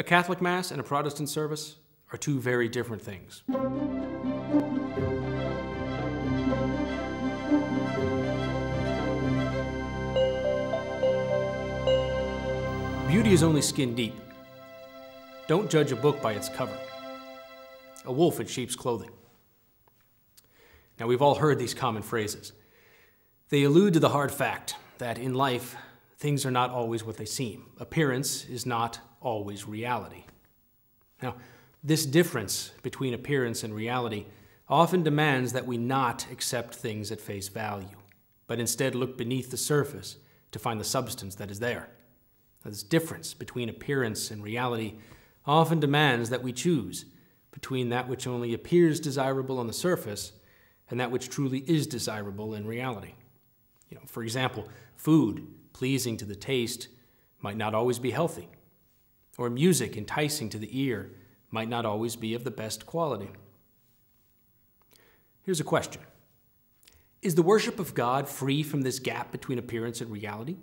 A Catholic Mass and a Protestant service are two very different things. Beauty is only skin deep. Don't judge a book by its cover. A wolf in sheep's clothing. Now, we've all heard these common phrases. They allude to the hard fact that in life, things are not always what they seem. Appearance is not always reality. Now, this difference between appearance and reality often demands that we not accept things at face value, but instead look beneath the surface to find the substance that is there. This difference between appearance and reality often demands that we choose between that which only appears desirable on the surface and that which truly is desirable in reality. For example, food pleasing to the taste might not always be healthy, or music enticing to the ear might not always be of the best quality. Here's a question. Is the worship of God free from this gap between appearance and reality?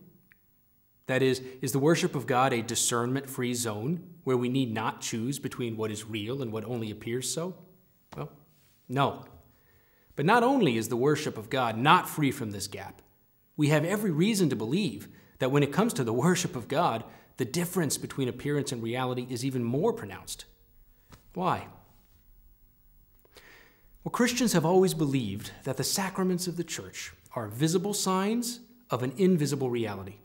That is the worship of God a discernment-free zone where we need not choose between what is real and what only appears so? Well, no. But not only is the worship of God not free from this gap, we have every reason to believe that when it comes to the worship of God, the difference between appearance and reality is even more pronounced. Why? Well, Christians have always believed that the sacraments of the Church are visible signs of an invisible reality.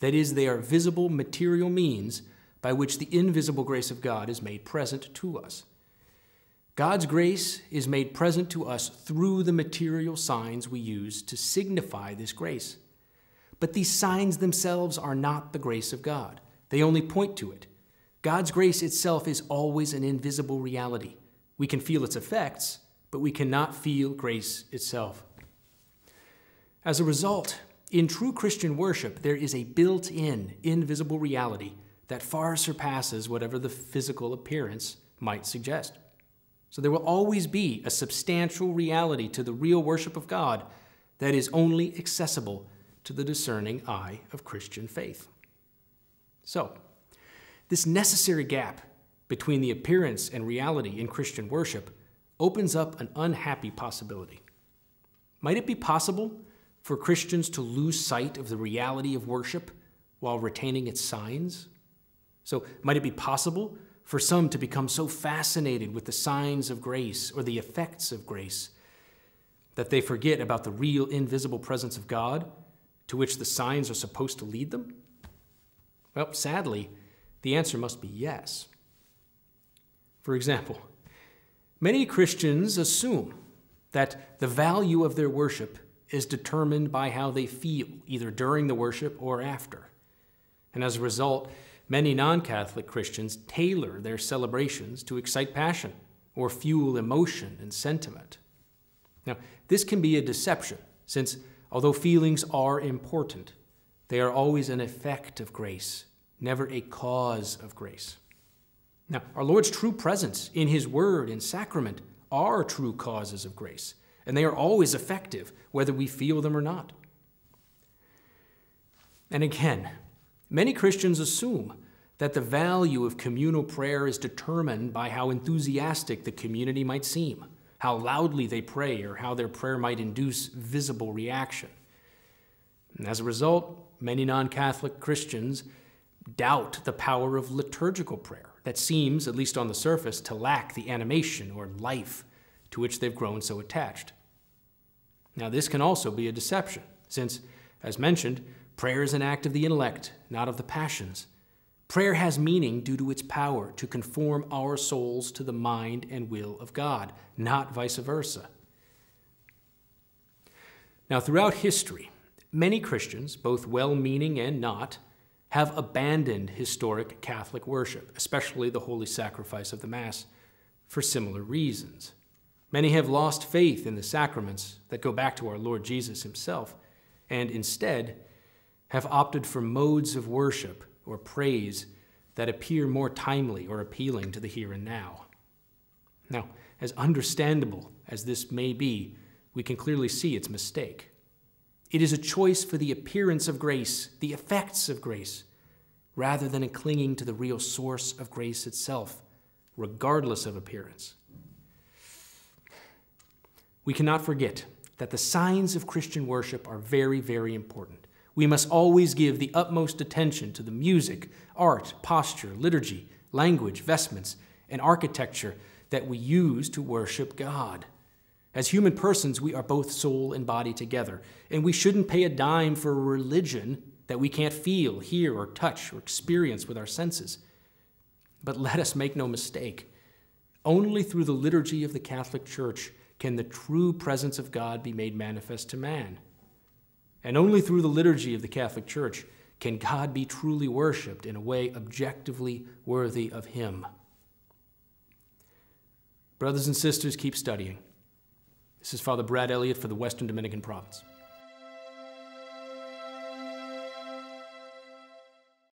That is, they are visible material means by which the invisible grace of God is made present to us. God's grace is made present to us through the material signs we use to signify this grace. But these signs themselves are not the grace of God. They only point to it. God's grace itself is always an invisible reality. We can feel its effects, but we cannot feel grace itself. As a result, in true Christian worship, there is a built-in, invisible reality that far surpasses whatever the physical appearance might suggest. So there will always be a substantial reality to the real worship of God that is only accessible to the discerning eye of Christian faith. So, this necessary gap between the appearance and reality in Christian worship opens up an unhappy possibility. Might it be possible for Christians to lose sight of the reality of worship while retaining its signs? So, might it be possible for some to become so fascinated with the signs of grace or the effects of grace that they forget about the real invisible presence of God to which the signs are supposed to lead them? Well, sadly, the answer must be yes. For example, many Christians assume that the value of their worship is determined by how they feel, either during the worship or after. And as a result, many non-Catholic Christians tailor their celebrations to excite passion or fuel emotion and sentiment. Now, this can be a deception, since although feelings are important, they are always an effect of grace, never a cause of grace. Now, our Lord's true presence in His Word and sacrament are true causes of grace, and they are always effective, whether we feel them or not. And again, many Christians assume that the value of communal prayer is determined by how enthusiastic the community might seem, how loudly they pray, or how their prayer might induce visible reaction. And as a result, many non-Catholic Christians doubt the power of liturgical prayer that seems, at least on the surface, to lack the animation or life to which they've grown so attached. Now, this can also be a deception, since, as mentioned, prayer is an act of the intellect, not of the passions. Prayer has meaning due to its power to conform our souls to the mind and will of God, not vice versa. Now, throughout history, many Christians, both well-meaning and not, have abandoned historic Catholic worship, especially the holy sacrifice of the Mass, for similar reasons. Many have lost faith in the sacraments that go back to our Lord Jesus Himself, and instead have opted for modes of worship or praise that appear more timely or appealing to the here and now. Now, as understandable as this may be, we can clearly see its mistake. It is a choice for the appearance of grace, the effects of grace, rather than in clinging to the real source of grace itself, regardless of appearance. We cannot forget that the signs of Christian worship are very, very important. We must always give the utmost attention to the music, art, posture, liturgy, language, vestments, and architecture that we use to worship God. As human persons, we are both soul and body together, and we shouldn't pay a dime for a religion that we can't feel, hear, or touch, or experience with our senses. But let us make no mistake. Only through the liturgy of the Catholic Church can the true presence of God be made manifest to man. And only through the liturgy of the Catholic Church can God be truly worshiped in a way objectively worthy of Him. Brothers and sisters, keep studying. This is Father Brad Elliott for the Western Dominican Province.